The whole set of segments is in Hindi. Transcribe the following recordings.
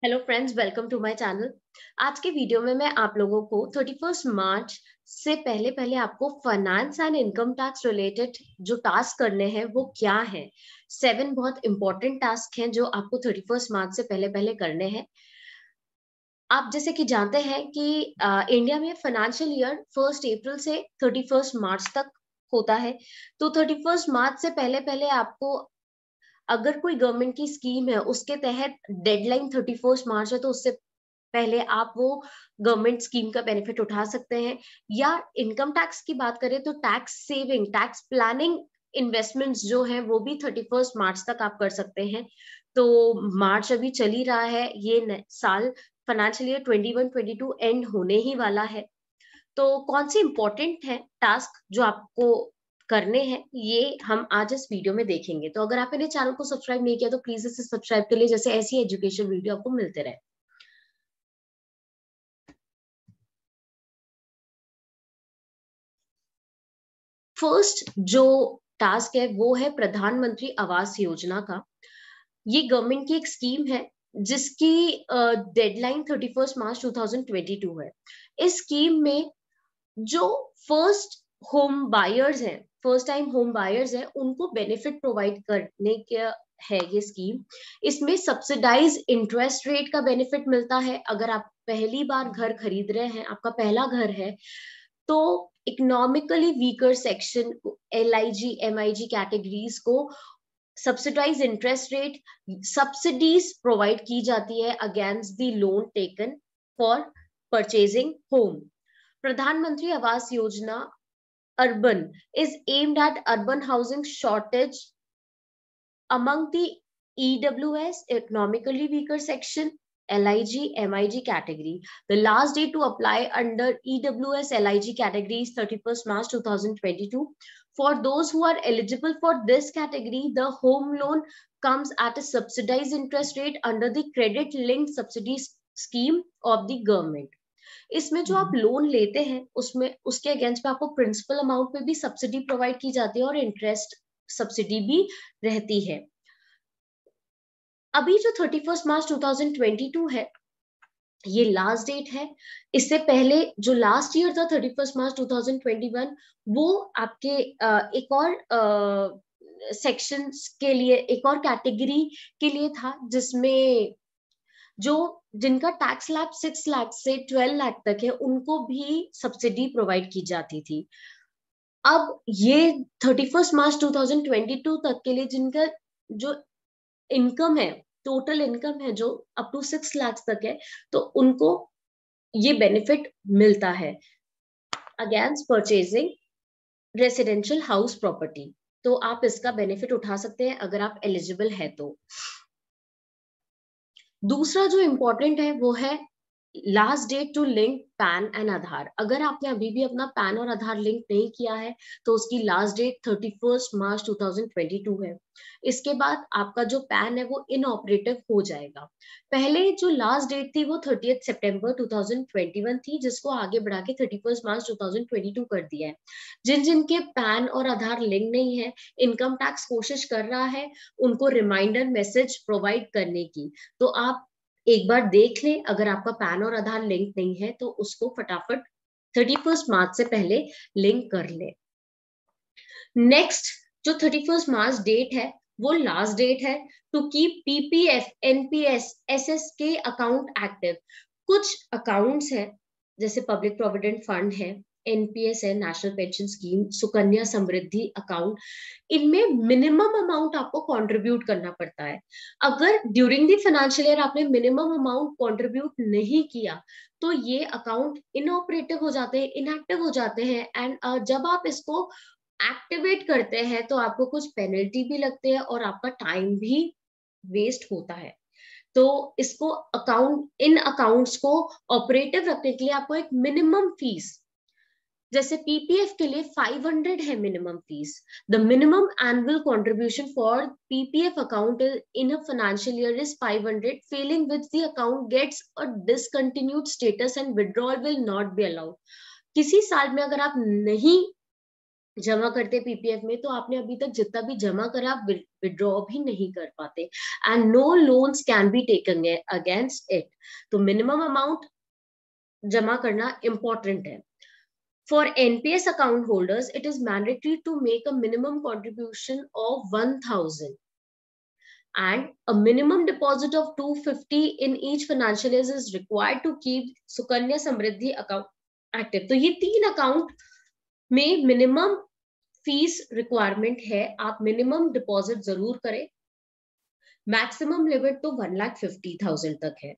Hello friends, welcome to my channel. आज के वीडियो में मैं आप लोगों को 31 मार्च से पहले पहले आपको finance and income tax related जो टास्क करने हैं वो क्या है। 7 बहुत इंपॉर्टेंट टास्क हैं जो आपको 31 मार्च से पहले पहले करने हैं। आप जैसे कि जानते हैं कि इंडिया में फाइनेंशियल ईयर 1 अप्रैल से 31 मार्च तक होता है। तो 31 मार्च से पहले पहले आपको, अगर कोई गवर्नमेंट की स्कीम है उसके तहत डेडलाइन 31 मार्च है, तो उससे पहले आप वो गवर्नमेंट स्कीम का बेनिफिट उठा सकते हैं। या इनकम टैक्स की बात करें तो tax saving, tax planning investments जो है वो भी 31 मार्च तक आप कर सकते हैं। तो मार्च अभी चल ही रहा है, ये साल फाइनेंशियल ईयर 21-22 एंड होने ही वाला है। तो कौन से इंपॉर्टेंट है टास्क जो आपको करने हैं, ये हम आज इस वीडियो में देखेंगे। तो अगर आप मेरे चैनल को सब्सक्राइब नहीं किया तो प्लीज इसे सब्सक्राइब कर लिए, जैसे ऐसी एजुकेशन वीडियो आपको मिलते रहे। फर्स्ट जो टास्क है वो है प्रधानमंत्री आवास योजना का। ये गवर्नमेंट की एक स्कीम है जिसकी डेडलाइन 31 मार्च 2022 है। इस स्कीम में जो फर्स्ट होम बायर्स हैं, फर्स्ट टाइम होम बायर्स हैं, उनको बेनिफिट प्रोवाइड करने का है ये स्कीम। इसमें सब्सिडाइज इंटरेस्ट रेट का बेनिफिट मिलता है। अगर आप पहली बार घर खरीद रहे हैं, आपका पहला घर है, तो economically weaker section, LIG MIG categories को subsidize interest rate, subsidies provide की जाती है against the loan taken for purchasing home. Pradhan Mantri Awas योजना urban is aimed at urban housing shortage among the EWS, economically weaker section, LIG MIG category. The last date to apply under EWS LIG category is 31st March 2022. For those who are eligible for this category, the home loan comes at a subsidized interest rate under the credit linked subsidy scheme of the government. इसमें जो आप लोन लेते हैं उसमें उसके अगेंस्ट में आपको प्रिंसिपल अमाउंट पे भी सब्सिडी प्रोवाइड की जाती है और इंटरेस्ट सब्सिडी भी रहती है। अभी जो 31 मार्च 2022 है, ये लास्ट डेट है। इससे पहले जो लास्ट ईयर था 31 मार्च 2021, वो आपके एक और सेक्शंस के लिए, एक और कैटेगरी के लिए था, जिसमें जो जिनका टैक्स स्लैब 6 लाख से 12 लाख तक है उनको भी सब्सिडी प्रोवाइड की जाती थी। अब ये 31 मार्च 2022 तक के लिए जिनका जो इनकम है, टोटल इनकम है जो अप टू 6 लाख तक है, तो उनको ये बेनिफिट मिलता है against purchasing residential house property. तो आप इसका बेनिफिट उठा सकते हैं अगर आप एलिजिबल है तो। दूसरा जो इम्पोर्टेंट है वो है last date to link PAN and Aadhaar. अगर आपने अभी भी अपना पैन और आधार लिंक नहीं किया है तो उसकी लास्ट डेट 31 मार्च 2022 है। इसके बाद आपका जो पैन है वो इनऑपरेटिव हो जाएगा। पहले जो लास्ट डेट थी वो 30 सितंबर 2021 थी, जिसको आगे बढ़ा के 31 मार्च 2022 कर दिया है। जिन जिनके पैन और आधार लिंक नहीं है, इनकम टैक्स कोशिश कर रहा है उनको रिमाइंडर मैसेज प्रोवाइड करने की। तो आप एक बार देख लें, अगर आपका पैन और आधार लिंक नहीं है तो उसको फटाफट 31 मार्च से पहले लिंक कर ले। नेक्स्ट जो 31 मार्च डेट है वो लास्ट डेट है to keep PPF, NPS, SSK account active. कुछ अकाउंट्स हैं जैसे पब्लिक प्रोविडेंट फंड है, NPS है, national pension scheme, Sukanya Samriddhi account, इनमें मिनिमम अमाउंट आपको कंट्रीब्यूट करना पड़ता है। अगर ड्यूरिंग द फाइनेंशियल ईयर आपने मिनिमम अमाउंट कंट्रीब्यूट नहीं किया तो ये अकाउंट इनऑपरेटिव हो जाते हैं, इनएक्टिव हो जाते हैं। एंड जब आप इसको एक्टिवेट करते हैं तो आपको कुछ पेनल्टी भी लगते हैं और आपका टाइम भी वेस्ट होता है। तो इसको इन अकाउंट्स को ऑपरेटिव रखने के लिए आपको एक मिनिमम फीस, जैसे PPF के लिए 500 है minimum fees. The minimum annual contribution for PPF account in a financial year is 500, failing which the account gets a discontinued status and withdrawal will not be allowed. किसी साल में अगर आप नहीं जमा करते पीपीएफ में, तो आपने अभी तक जितना भी जमा करा आप विड्रॉ भी नहीं कर पाते, and no loans can be taken against it. तो मिनिमम अमाउंट जमा करना इंपॉर्टेंट है। For NPS account holders, it is mandatory to make a minimum contribution of 1,000 and a minimum deposit of 250 in each financial year is required to keep Sukanya Samriddhi account active. तो ये 3 अकाउंट में मिनिमम फीस रिक्वायरमेंट है, आप मिनिमम डिपॉजिट जरूर करें। मैक्सिमम लिमिट तो 1,50,000 तक है।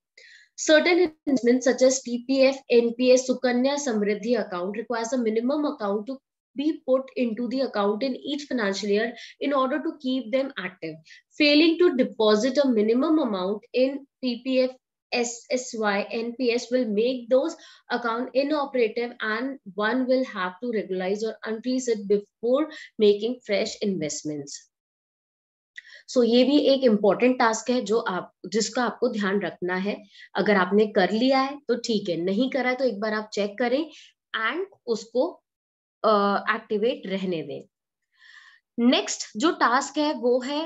Certain investments such as TPF, NPS, Sukanya Samriddhi account requires a minimum account to be put into the account in each financial year in order to keep them active. Failing to deposit a minimum amount in PPF, SSY, NPS will make those account inoperative and one will have to regularize or unfreeze it before making fresh investments. सो ये भी एक इम्पोर्टेंट टास्क है जो जिसका आपको ध्यान रखना है। अगर आपने कर लिया है तो ठीक है, नहीं करा है तो एक बार आप चेक करें एंड उसको एक्टिवेट रहने दें। नेक्स्ट जो टास्क है वो है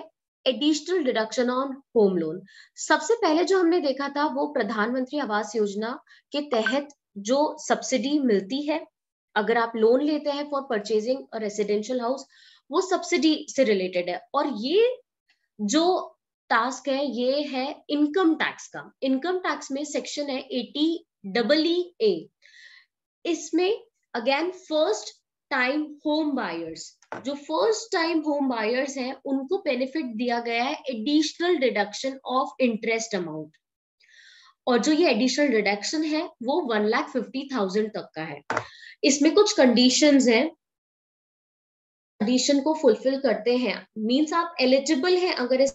additional deduction on home loan. सबसे पहले जो हमने देखा था वो प्रधानमंत्री आवास योजना के तहत जो सब्सिडी मिलती है अगर आप लोन लेते हैं for purchasing a residential house, वो सब्सिडी से रिलेटेड है। और ये जो टास्क है ये है इनकम टैक्स का। इनकम टैक्स में सेक्शन है 80EE। इसमें again first time home buyers, जो फर्स्ट टाइम होम बायर्स हैं उनको बेनिफिट दिया गया है additional deduction of interest amount. और जो ये एडिशनल डिडक्शन है वो 1,50,000 तक का है। इसमें कुछ कंडीशंस हैं, कंडीशन को फुलफिल करते हैं मींस आप एलिजिबल हैं अगर इस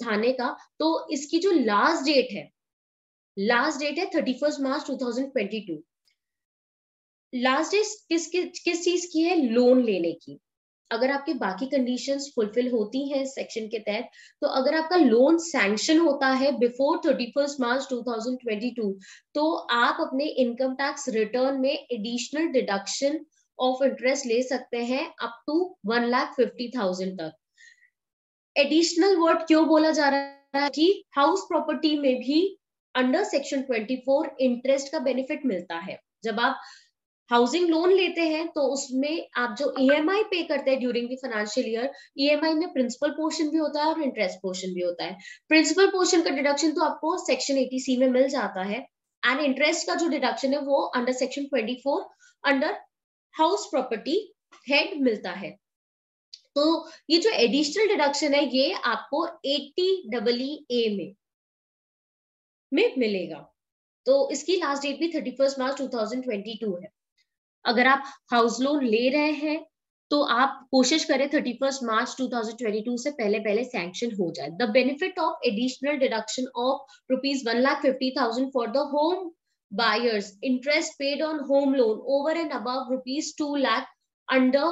थाने का, तो इसकी जो लास्ट डेट है 31 मार्च 2022। लास्ट डेट किस चीज की है? लोन लेने की। अगर आपके बाकी कंडीशंस फुलफिल होती हैं सेक्शन के तहत, तो अगर आपका लोन सैंक्शन होता है बिफोर 31 मार्च 2022, तो आप अपने इनकम टैक्स रिटर्न में एडिशनल डिडक्शन ऑफ इंटरेस्ट ले सकते हैं अप टू 1,50,000 तक। एडिशनल वर्ड क्यों बोला जा रहा है कि हाउस प्रॉपर्टी में भी अंडर सेक्शन 24 इंटरेस्ट का बेनिफिट मिलता है। जब आप हाउसिंग लोन लेते हैं तो उसमें आप जो ईएमआई पे करते हैं during the financial year, EMI में प्रिंसिपल पोर्शन भी होता है और इंटरेस्ट पोर्शन भी होता है। प्रिंसिपल पोर्शन का डिडक्शन तो आपको सेक्शन 80C में मिल जाता है एंड इंटरेस्ट का जो डिडक्शन है वो under section 24 under house property head मिलता है। तो ये जो एडिशनल डिडक्शन है ये आपको 80EE में मिलेगा। तो इसकी लास्ट डेट भी 31 मार्च 2022 है। अगर आप हाउस लोन ले रहे हैं तो आप कोशिश करें 31 मार्च 2022 से पहले सैंक्शन हो जाए। The benefit of additional deduction of ₹1,50,000 for the home buyers interest paid on home loan over and above ₹2 lakh under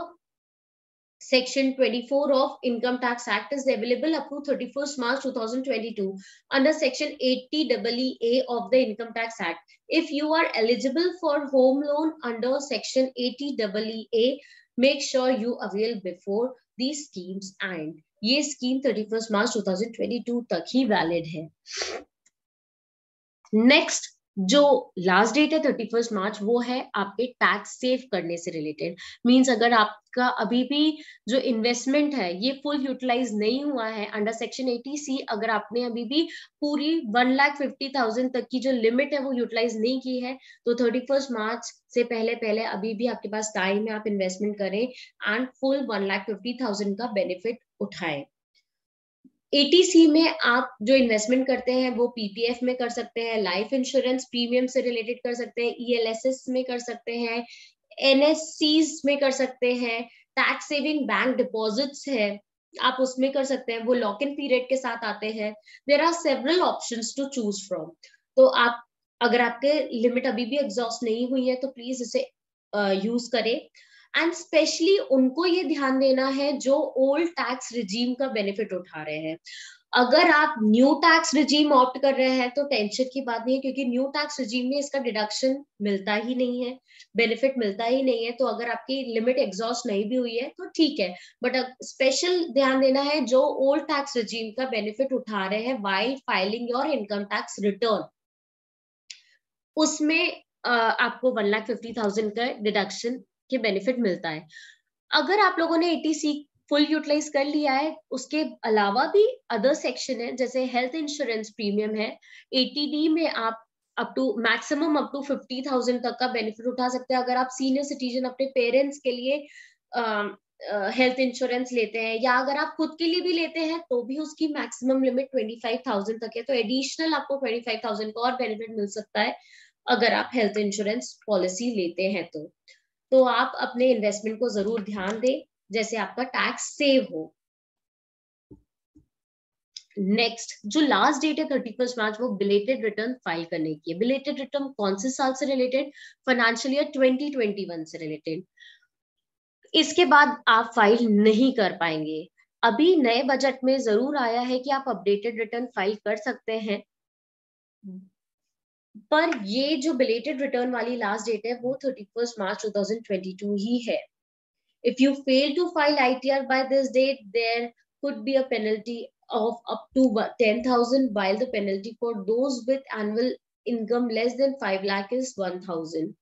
Section 24 of Income Tax Act is available up to 31st March 2022 under Section 80EE of the Income Tax Act. If you are eligible for home loan under Section 80EE, make sure you avail before these schemes end. ये स्कीम 31 मार्च 2022 तक ही वैलिड है। नेक्स्ट जो लास्ट डेट है 31 मार्च वो है आपके टैक्स सेव करने से रिलेटेड। मींस अगर आपका अभी भी जो इन्वेस्टमेंट है ये फुल यूटिलाइज नहीं हुआ है अंडर सेक्शन 80C, अगर आपने अभी भी पूरी 1,50,000 तक की जो लिमिट है वो यूटिलाइज नहीं की है, तो 31 मार्च से पहले अभी भी आपके पास टाइम है, आप इन्वेस्टमेंट करें एंड फुल 1,50,000 का बेनिफिट उठाएं। 80C में आप जो इन्वेस्टमेंट करते हैं वो पीपीएफ में कर सकते हैं, लाइफ इंश्योरेंस प्रीमियम से रिलेटेड कर सकते हैं, ईएलएसएस में कर सकते हैं, एनएससीज में कर सकते हैं, टैक्स सेविंग बैंक डिपॉजिट्स है आप उसमें कर सकते हैं, वो लॉक इन पीरियड के साथ आते हैं। There are several options to choose from. तो आप अगर आपके लिमिट अभी भी एग्जॉस्ट नहीं हुई है तो प्लीज इसे यूज करें। एंड स्पेशली उनको ये ध्यान देना है जो ओल्ड टैक्स रिजीम का बेनिफिट उठा रहे हैं। अगर आप न्यू टैक्स रिजीम ऑप्ट कर रहे हैं तो टेंशन की बात नहीं है, क्योंकि न्यू टैक्स रिजीम में इसका डिडक्शन मिलता ही नहीं है, बेनिफिट मिलता ही नहीं है। तो अगर आपकी लिमिट एग्जॉस्ट नहीं भी हुई है तो ठीक है, बट स्पेशल ध्यान देना है जो ओल्ड टैक्स रिजीम का बेनिफिट उठा रहे हैं while filing your income tax return, उसमें आपको 1,50,000 का डिडक्शन के बेनिफिट मिलता है। अगर आप लोगों ने एटीसी फुल यूटिलाइज कर लिया है, उसके अलावा भी अदर सेक्शन है, जैसे हेल्थ इंश्योरेंस प्रीमियम है, एटीडी में आप up to maximum up to 50,000 तक का बेनिफिट उठा सकते हैं। अगर आप सीनियर सिटीजन अपने पेरेंट्स के लिए हेल्थ इंश्योरेंस लेते हैं, या अगर आप खुद के लिए भी लेते हैं तो भी उसकी मैक्सिमम लिमिट 25,000 तक है। तो एडिशनल आपको 25,000 का और बेनिफिट मिल सकता है अगर आप हेल्थ इंश्योरेंस पॉलिसी लेते हैं तो आप अपने इन्वेस्टमेंट को जरूर ध्यान दें, जैसे आपका टैक्स सेव हो। नेक्स्ट जो लास्ट डेट है 31 मार्च, वो बिलेटेड रिटर्न फाइल करने की है। बिलेटेड रिटर्न कौन से साल से रिलेटेड? फाइनेंशियल ईयर 2021 से रिलेटेड। इसके बाद आप फाइल नहीं कर पाएंगे। अभी नए बजट में जरूर आया है कि आप अपडेटेड रिटर्न फाइल कर सकते हैं, पर ये जो बिलेटेड रिटर्न वाली लास्ट डेट है वो 31 मार्च 2022 ही है। If you fail to file ITR by this date, there could be a penalty of up to 10,000, while the penalty for those with annual income less than 5 lakh is 1,000.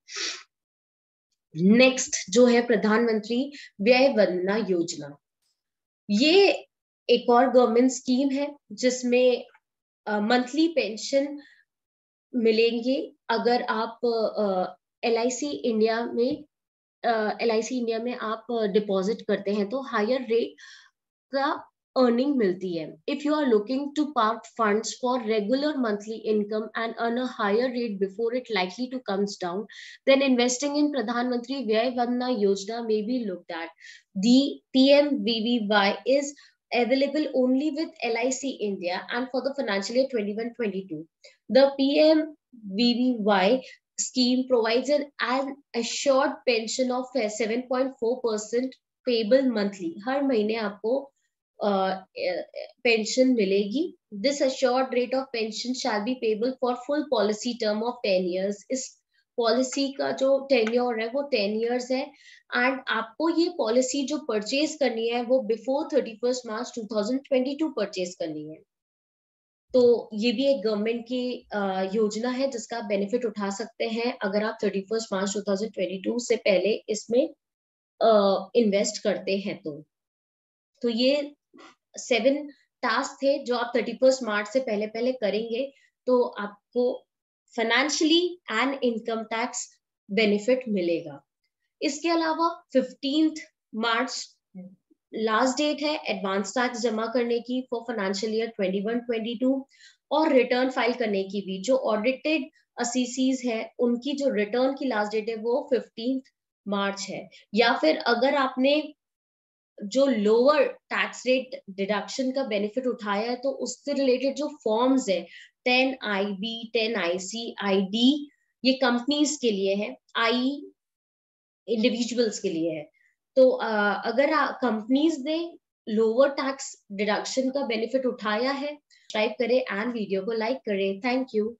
Next जो है प्रधानमंत्री व्यय वंदना योजना। ये एक और गवर्नमेंट स्कीम है जिसमें मंथली पेंशन मिलेंगे अगर आप LIC इंडिया में आप डिपॉजिट करते हैं तो हायर रेट का अर्निंग मिलती है। If you are looking to park funds for regular monthly income and earn a higher rate before it likely to comes down, then investing in Pradhanmantri Vaya Vandana Yojana may be looked at. The PMVVY is available only with LIC India and for the financial year 21-22. The PMVVY scheme provides an assured pension of 7.4% payable monthly. हर महीने आपको पेंशन मिलेगी। This assured rate of pension shall be payable for full policy term of 10 years. इस पॉलिसी का जो टेन्योर है वो 10 years है, एंड आपको ये पॉलिसी जो परचेज करनी है वो बिफोर 31 मार्च 2022 परचेज करनी है। तो ये भी एक गवर्नमेंट की योजना है जिसका बेनिफिट उठा सकते हैं अगर आप 31 मार्च 2022 से पहले इसमें इन्वेस्ट करते हैं तो ये 7 टास्क थे जो आप 31 मार्च से पहले पहले करेंगे तो आपको financially and income tax benefit मिलेगा। इसके अलावा 15 मार्च लास्ट डेट है एडवांस टैक्स जमा करने की फॉर फाइनेंशियल ईयर 21-22, और रिटर्न फाइल करने की भी। जो ऑडिटेड असीसीज है उनकी जो रिटर्न की लास्ट डेट है वो 15 मार्च है। या फिर अगर आपने जो लोअर टैक्स रेट डिडक्शन का बेनिफिट उठाया है तो उससे रिलेटेड जो फॉर्म्स है 10IB 10IC ID, ये कंपनीज के लिए है, आई इंडिविजुअल्स के लिए है। तो अगर कंपनीज ने लोअर टैक्स डिडक्शन का बेनिफिट उठाया है, सब्सक्राइब करें एंड वीडियो को लाइक करें। Thank you.